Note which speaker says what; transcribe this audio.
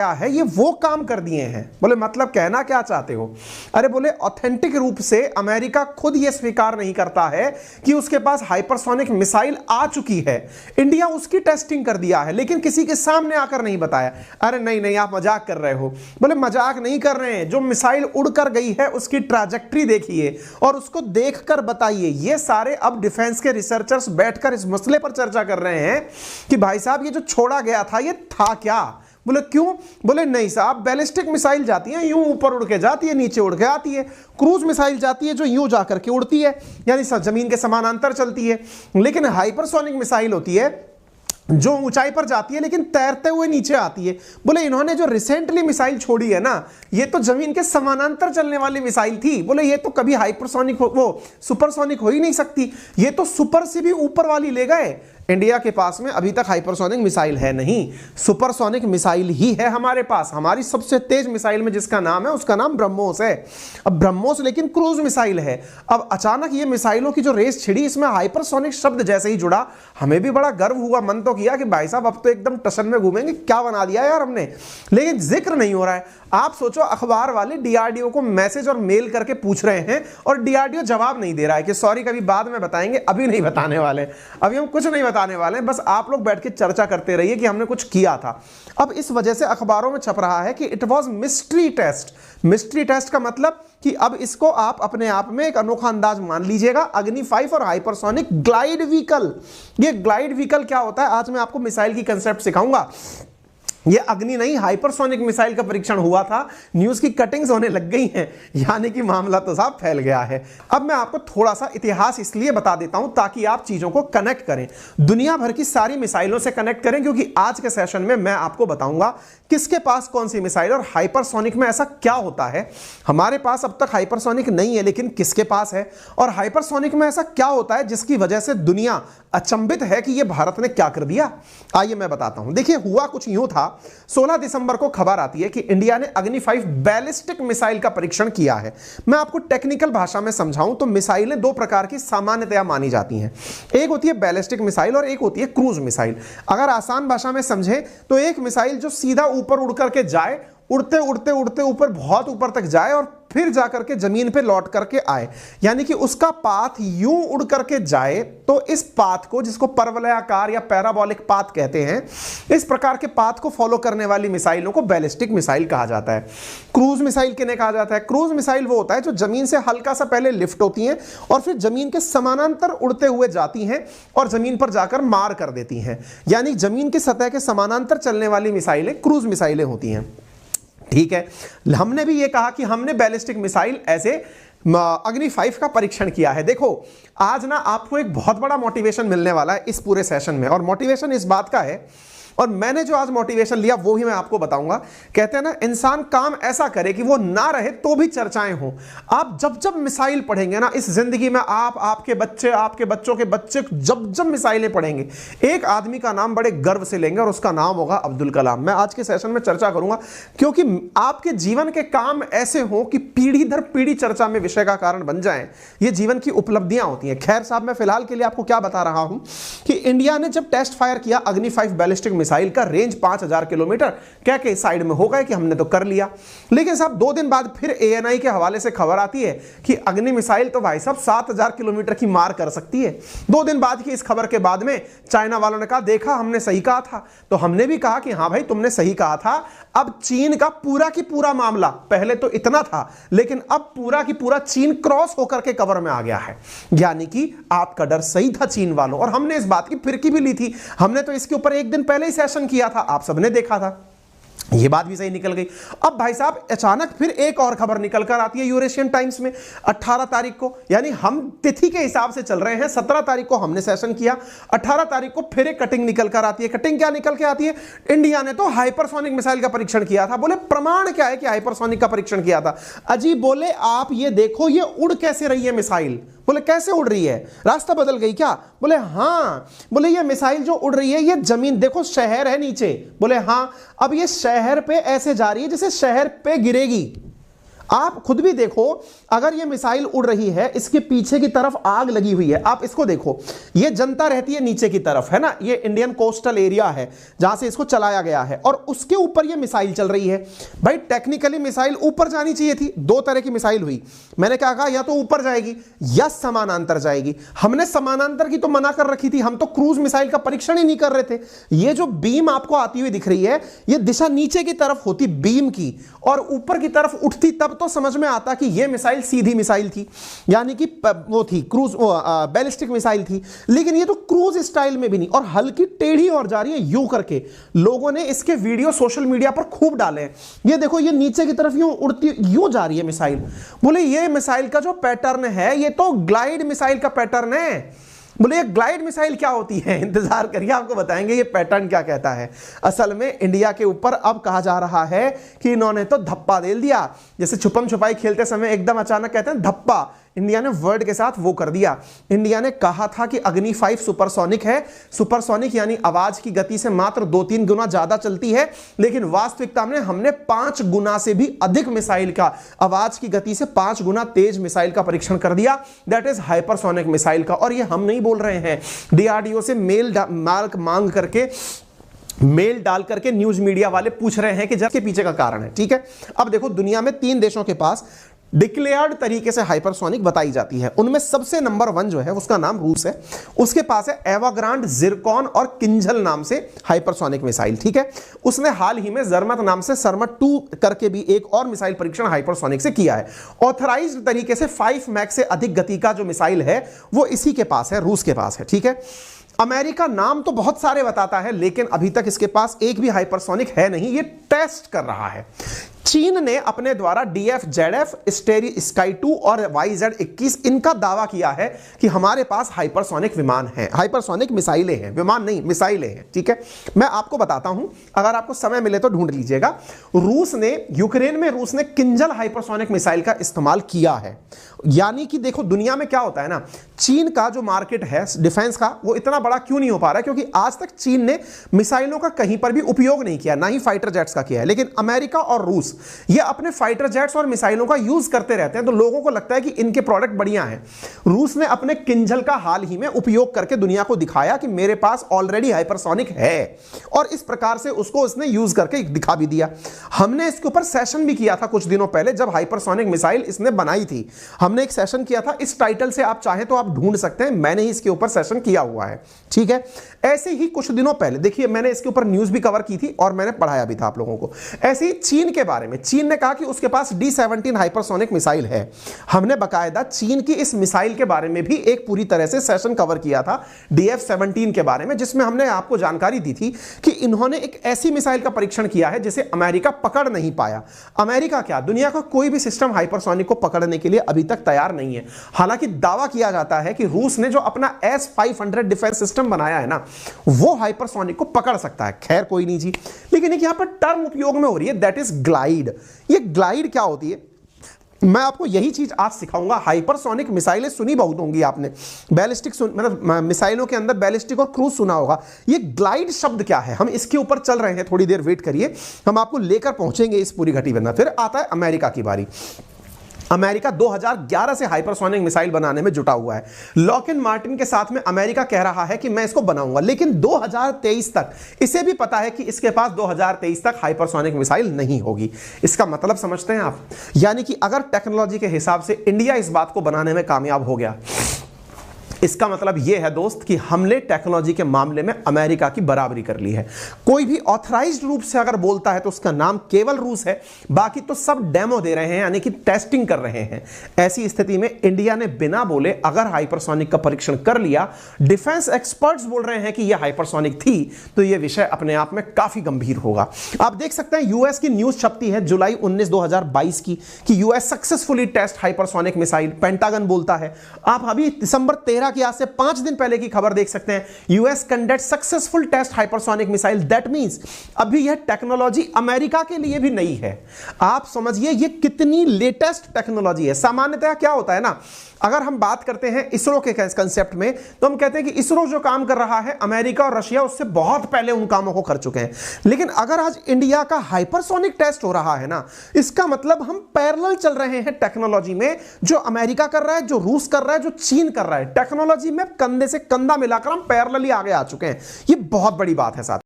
Speaker 1: क्या है ये वो काम कर दिए हैं। बोले मतलब कहना क्या चाहते हो? अरे बोले ऑथेंटिक रूप से अमेरिका खुद ये स्वीकार नहीं करता है कि उसके पास हाइपरसोनिक मिसाइल आ चुकी है, इंडिया उसकी टेस्टिंग कर दिया है, लेकिन किसी के सामने आकर नहीं बताया। अरे नहीं नहीं, आप मजाक कर रहे हो। बोले मजाक नहीं कर रहे हैं, जो मिसाइल उड़कर गई है उसकी ट्रैजेक्टरी देखिए और उसको देखकर बताइए। ये सारे अब डिफेंस के रिसर्चर्स बैठकर इस मसले पर चर्चा कर रहे हैं कि भाई साहब ये जो छोड़ा गया था ये था क्या। बोले क्यों? बोले नहीं साहब, बैलिस्टिक मिसाइल जाती है यूं ऊपर उड़ के जाती है, नीचे उड़ के आती है। क्रूज मिसाइल जाती है जो यूं जाकर के उड़ती है, यानी जमीन के समानांतर चलती है। लेकिन हाइपरसोनिक मिसाइल होती है जो ऊंचाई पर जाती है लेकिन तैरते हुए नीचे आती है। बोले इन्होंने जो रिसेंटली मिसाइल छोड़ी है ना, ये तो जमीन के समानांतर चलने वाली मिसाइल थी। बोले ये तो कभी हाइपरसोनिक वो सुपरसोनिक हो ही नहीं सकती, ये तो सुपर से भी ऊपर वाली ले गए। इंडिया के पास में अभी तक हाइपरसोनिक मिसाइल है नहीं, सुपरसोनिक मिसाइल ही है हमारे पास। हमारी सबसे तेज मिसाइल में जिसका नाम है उसका नाम ब्रह्मोस है। अब ब्रह्मोस लेकिन क्रूज मिसाइल है। अब अचानक ये मिसाइलों की जो रेस छिड़ी, इसमें हाइपरसोनिक शब्द जैसे ही जुड़ा, हमें भी बड़ा गर्व हुआ, मन तो किया कि भाई साहब अब तो एकदम टशन में घूमेंगे, क्या बना दिया यार हमने। लेकिन जिक्र नहीं हो रहा है। आप सोचो, अखबार वाले डीआरडीओ को मैसेज और मेल करके पूछ रहे हैं और डीआरडीओ जवाब नहीं दे रहा है कि सॉरी कभी बाद में बताएंगे, अभी नहीं बताने वाले, अभी हम कुछ नहीं बताने वाले हैं, बस आप लोग बैठ के चर्चा करते रहिए कि हमने कुछ किया था। अब इस वजह से अखबारों में छप रहा है कि it was mystery test. Mystery test का मतलब कि अब इसको आप अपने आप में एक अनोखा अंदाज मान लीजिएगा। अग्नि 5 और हाइपरसोनिक ग्लाइड व्हीकल, ये ग्लाइड व्हीकल क्या होता है आज मैं आपको मिसाइल की कंसेप्ट सिखाऊंगा। ये अग्नि नहीं, हाइपरसोनिक मिसाइल का परीक्षण हुआ था, न्यूज की कटिंग्स होने लग गई हैं, यानी कि मामला तो साहब फैल गया है। अब मैं आपको थोड़ा सा इतिहास इसलिए बता देता हूं ताकि आप चीजों को कनेक्ट करें, दुनिया भर की सारी मिसाइलों से कनेक्ट करें, क्योंकि आज के सेशन में मैं आपको बताऊंगा किसके पास कौन सी मिसाइल और हाइपरसोनिक में ऐसा क्या होता है। हमारे पास अब तक हाइपरसोनिक नहीं है, लेकिन किसके पास है, और हाइपरसोनिक में ऐसा क्या होता है जिसकी वजह से दुनिया अचंभित है कि यह भारत ने क्या कर दिया। आइए मैं बताता हूं। देखिए हुआ कुछ यूं था, 16 दिसंबर को खबर आती है कि इंडिया ने अग्नि 5 बैलिस्टिक मिसाइल का परीक्षण किया है। मैं आपको टेक्निकल भाषा में समझाऊं तो मिसाइलें दो प्रकार की सामान्यतया मानी जाती हैं, एक होती है बैलिस्टिक मिसाइल और एक होती है क्रूज मिसाइल। अगर आसान भाषा में समझें तो एक मिसाइल जो सीधा ऊपर उड़ करके जाए, उड़ते उड़ते उड़ते ऊपर बहुत ऊपर तक जाए और फिर जाकर के जमीन पे लौट करके आए, यानी कि उसका पाथ यूं उड़ करके जाए। तो इस पाथ को, जिसको परवलयाकार या पैराबोलिक पाथ कहते हैं, इस प्रकार के पाथ को फॉलो करने वाली मिसाइलों को बैलिस्टिक मिसाइल कहा जाता है। क्रूज मिसाइल किन्हें कहा जाता है? क्रूज मिसाइल वो होता है जो जमीन से हल्का सा पहले लिफ्ट होती हैं और फिर जमीन के समानांतर उड़ते हुए जाती हैं और जमीन पर जाकर मार कर देती हैं, यानी जमीन की सतह के समानांतर चलने वाली मिसाइलें क्रूज मिसाइलें होती हैं। ठीक है, हमने भी ये कहा कि हमने बैलिस्टिक मिसाइल ऐसे अग्नि 5 का परीक्षण किया है। देखो आज ना आपको एक बहुत बड़ा मोटिवेशन मिलने वाला है इस पूरे सेशन में, और मोटिवेशन इस बात का है, और मैंने जो आज मोटिवेशन लिया वो ही मैं आपको बताऊंगा। कहते हैं ना, इंसान काम ऐसा करे कि वो ना रहे तो भी चर्चाएं हों। आप जब जब मिसाइल पढ़ेंगे ना इस जिंदगी में, आप, आपके बच्चे, आपके बच्चों के बच्चे, जब जब मिसाइलें पढ़ेंगे, एक आदमी का नाम बड़े गर्व से लेंगे और उसका नाम होगा अब्दुल कलाम। मैं आज के सेशन में चर्चा करूंगा क्योंकि आपके जीवन के काम ऐसे हों कि पीढ़ी दर पीढ़ी चर्चा में विषय का कारण बन जाएं। ये जीवन की उपलब्धियां होती हैं। खैर साहब, मैं फिलहाल के लिए आपको क्या बता रहा हूं कि इंडिया ने जब टेस्ट फायर किया अग्नि 5 बैलिस्टिक मिसाइल का, रेंज 5000 किलोमीटर, क्या के साइड में हो गए कि हमने तो कर लिया। लेकिन साहब 2 दिन बाद फिर एएनआई के हवाले से खबर आती है कि अग्नि मिसाइल तो भाई साहब 7000 किलोमीटर की मार कर सकती है। 2 दिन बाद की इस खबर के बाद में चाइना वालों ने कहा देखा हमने सही कहा था। तो हमने भी कहा कि हां भाई तुमने सही कहा था। अब चीन का पूरा की पूरा मामला, पहले तो इतना था लेकिन अब पूरा की पूरा चीन क्रॉस होकर के कवर में आ गया है, यानी कि आपका डर सही था चीन वालों, और हमने इस बात की फिरकी भी ली थी। हमने तो इसके ऊपर एक दिन पहले ही सेशन किया था, आप सबने देखा था, ये बात भी सही निकल गई। अब भाई साहब अचानक फिर एक और खबर निकल कर आती है यूरेशियन टाइम्स में 18 तारीख को, यानी हम तिथि के हिसाब से चल रहे हैं, 17 तारीख को हमने सेशन किया, 18 तारीख को फिर एक कटिंग निकल कर आती है। कटिंग क्या निकल के आती है? इंडिया ने तो हाइपरसोनिक मिसाइल का परीक्षण किया था। बोले प्रमाण क्या है कि हाइपरसोनिक का परीक्षण किया था? अजी बोले आप ये देखो ये उड़ कैसे रही है मिसाइल। बोले कैसे उड़ रही है, रास्ता बदल गई क्या? बोले हाँ। बोले ये मिसाइल जो उड़ रही है ये जमीन देखो, शहर है नीचे। बोले हाँ। अब ये शहर पे ऐसे जा रही है जैसे शहर पे गिरेगी। आप खुद भी देखो, अगर ये मिसाइल उड़ रही है, इसके पीछे की तरफ आग लगी हुई है, आप इसको देखो, ये जनता रहती है नीचे की तरफ, है ना, ये इंडियन कोस्टल एरिया है जहां से इसको चलाया गया है, और उसके ऊपर ये मिसाइल चल रही है। भाई टेक्निकली मिसाइल ऊपर जानी चाहिए थी। दो तरह की मिसाइल हुई, मैंने क्या कहा, या तो ऊपर जाएगी या समानांतर जाएगी। हमने समानांतर की तो मना कर रखी थी, हम तो क्रूज मिसाइल का परीक्षण ही नहीं कर रहे थे। ये जो बीम आपको आती हुई दिख रही है, ये दिशा नीचे की तरफ होती बीम की, और ऊपर की तरफ उठती, तब तो समझ में आता कि ये मिसाइल सीधी मिसाइल थी, यानी कि वो थी क्रूज, बैलिस्टिक मिसाइल थी। लेकिन ये तो क्रूज स्टाइल में भी नहीं, और हल्की टेढ़ी और जा रही है यूं करके। लोगों ने इसके वीडियो सोशल मीडिया पर खूब डाले हैं। ये देखो, ये नीचे की तरफ यूं उड़ती, यूं जा रही है मिसाइल। बोले ये मिसाइल का जो पैटर्न है, ये तो ग्लाइड मिसाइल का पैटर्न है। बोले ये ग्लाइड मिसाइल क्या होती है, इंतजार करिए, आपको बताएंगे ये पैटर्न क्या कहता है। असल में इंडिया के ऊपर अब कहा जा रहा है कि इन्होंने तो धप्पा दे दिया, जैसे छुपम छुपाई खेलते समय एकदम अचानक कहते हैं धप्पा, इंडिया ने वर्ड के साथ वो कर दिया। इंडिया ने कहा था कि अग्नि 5 सुपरसोनिक है, सुपरसोनिक यानी आवाज की गति से मात्र 2-3 गुना ज्यादा चलती है, लेकिन वास्तविकता में हमने 5 गुना से भी अधिक मिसाइल का, आवाज की गति से 5 गुना तेज मिसाइल का परीक्षण कर दिया, दैट इज हाइपरसोनिक मिसाइल का। और ये हम नहीं बोल रहे हैं, डीआरडीओ से मेल मांग करके, मेल डाल करके न्यूज मीडिया वाले पूछ रहे हैं कि जब के पीछे का कारण है। ठीक है, अब देखो, दुनिया में 3 देशों के पास डिक्लेयर्ड तरीके से हाइपरसोनिक बताई जाती है। उनमें सबसे नंबर 1 जो है उसका नाम रूस है, उसके पास है एवाग्रांड, जिरकॉन और किंजल नाम से हाइपरसोनिक मिसाइल। ठीक है, उसने हाल ही में जर्मत नाम से सरमत 2 करके भी एक और मिसाइल परीक्षण हाइपरसोनिक से किया है। ऑथराइज्ड तरीके से 5 मैक से अधिक गति का जो मिसाइल है वो इसी के पास है, रूस के पास है। ठीक है, अमेरिका नाम तो बहुत सारे बताता है, लेकिन अभी तक इसके पास एक भी हाइपरसोनिक है नहीं, ये टेस्ट कर रहा है। चीन ने अपने द्वारा DF-ZF, स्टेरी स्काई 2 और YZ-21 इनका दावा किया है कि हमारे पास हाइपरसोनिक विमान हैं, हाइपरसोनिक मिसाइलें हैं, विमान नहीं मिसाइलें हैं। ठीक है, मैं आपको बताता हूं, अगर आपको समय मिले तो ढूंढ लीजिएगा। रूस ने, यूक्रेन में रूस ने किंजल हाइपरसोनिक मिसाइल का इस्तेमाल किया है। यानी कि देखो, दुनिया में क्या होता है ना, चीन का जो मार्केट है डिफेंस का, वो इतना बड़ा क्यों नहीं हो पा रहा है, क्योंकि आज तक चीन ने मिसाइलों का कहीं पर भी उपयोग नहीं किया, ना ही फाइटर जेट्स का किया है। लेकिन अमेरिका और रूस ये अपने फाइटर जेट्स और मिसाइलों का यूज करते रहते हैं, तो लोगों को लगता है कि इनके प्रोडक्ट बढ़िया हैं। रूस ने अपने किंजल का हाल ही में उपयोग करके दुनिया को दिखाया कि मेरे पास ऑलरेडी हाइपरसोनिक है, और इस प्रकार से उसको उसने यूज करके दिखा भी दिया। हमने इसके ऊपर सेशन भी किया था कुछ दिनों पहले, जब हाइपरसोनिक मिसाइल इसने बनाई थी, हमने एक सेशन किया था। इस टाइटल से आप चाहें तो आप ढूंढ सकते हैं, मैंने ही इसके ऊपर सेशन किया हुआ है। ठीक है, ऐसे ही कुछ दिनों पहले देखिए, मैंने इसके ऊपर न्यूज भी कवर की थी और मैंने पढ़ाया भी था आप लोगों को। ऐसे ही चीन के बारे में, चीन ने कहा कि उसके पास D-17 हाइपरसोनिक मिसाइल है। हमने बकायदा चीन की इस मिसाइल के बारे में भी एक पूरी तरह से सेशन कवर किया था, DF-17 के बारे में, जिसमें हमने आपको जानकारी दी थी कि इन्होंने एक ऐसी मिसाइल का परीक्षण किया है जिसे अमेरिका पकड़ नहीं पाया। अमेरिका क्या, दुनिया का कोई भी सिस्टम हाइपरसोनिक को पकड़ने के लिए अभी तक तैयार नहीं है। हालांकि दावा किया जाता है कि रूस ने जो अपना S-500 डिफेंस सिस्टम बनाया है ना, वो हाइपरसोनिक को पकड़ सकता है। खैर कोई नहीं जी, लेकिन एक यहां पर टर्म उपयोग में हो रही है, दैट इज ग्लाइड। ये ग्लाइड क्या होती है, मैं आपको यही चीज आज सिखाऊंगा। हाइपरसोनिक मिसाइलें सुनी बहुत होंगी आपने, बैलिस्टिक मतलब मिसाइलों के अंदर बैलिस्टिक और क्रूज सुना होगा। ये ग्लाइड शब्द क्या है, हम इसके ऊपर चल रहे हैं, थोड़ी देर वेट करिए, हम आपको लेकर पहुंचेंगे इस पूरी घटी बना। फिर आता है अमेरिका की बारी। अमेरिका 2011 से हाइपरसोनिक मिसाइल बनाने में जुटा हुआ है। लॉकहीड मार्टिन के साथ में अमेरिका कह रहा है कि मैं इसको बनाऊंगा, लेकिन 2023 तक इसे भी पता है कि इसके पास 2023 तक हाइपरसोनिक मिसाइल नहीं होगी। इसका मतलब समझते हैं आप, यानी कि अगर टेक्नोलॉजी के हिसाब से इंडिया इस बात को बनाने में कामयाब हो गया, इसका मतलब यह है दोस्त कि हमने टेक्नोलॉजी के मामले में अमेरिका की बराबरी कर ली है। कोई भी ऑथराइज्ड रूप से अगर बोलता है तो उसका नाम केवल रूस है, बाकी तो सब डेमो दे रहे हैं, यानी कि टेस्टिंग कर रहे हैं। ऐसी स्थिति में इंडिया ने बिना बोले अगर हाइपरसोनिक का परीक्षण कर लिया, डिफेंस एक्सपर्ट्स बोल रहे हैं कि यह हाइपरसोनिक थी, तो यह विषय अपने आप में काफी गंभीर होगा। आप देख सकते हैं यूएस की न्यूज छपती है जुलाई 19, 2022 की, कि US successfully test hypersonic missile, Pentagon बोलता है। आप अभी दिसंबर 13 की आज से 5 दिन पहले की खबर देख सकते हैं, US conduct successful test hypersonic missile. That means अभी यह टेक्नोलॉजी अमेरिका के लिए भी नई है। आप समझिए ये कितनी लेटेस्ट टेक्नोलॉजी है। सामान्यतः क्या होता है ना, अगर हम बात करते हैं इसरो के कंसेप्ट में, तो हम कहते हैं कि इसरो जो काम कर रहा है, अमेरिका और रशिया उससे बहुत पहले उन कामों को कर चुके हैं। लेकिन अगर आज इंडिया का हाइपरसोनिक टेस्ट हो रहा है ना, इसका मतलब हम पैरेलल चल रहे हैं टेक्नोलॉजी में। जो अमेरिका कर रहा है, जो रूस कर रहा है, जो चीन कर रहा है, टेक्नोलॉजी में कंधे से कंधा मिलाकर हम पैरेलली आगे आ चुके हैं। ये बहुत बड़ी बात है साथ।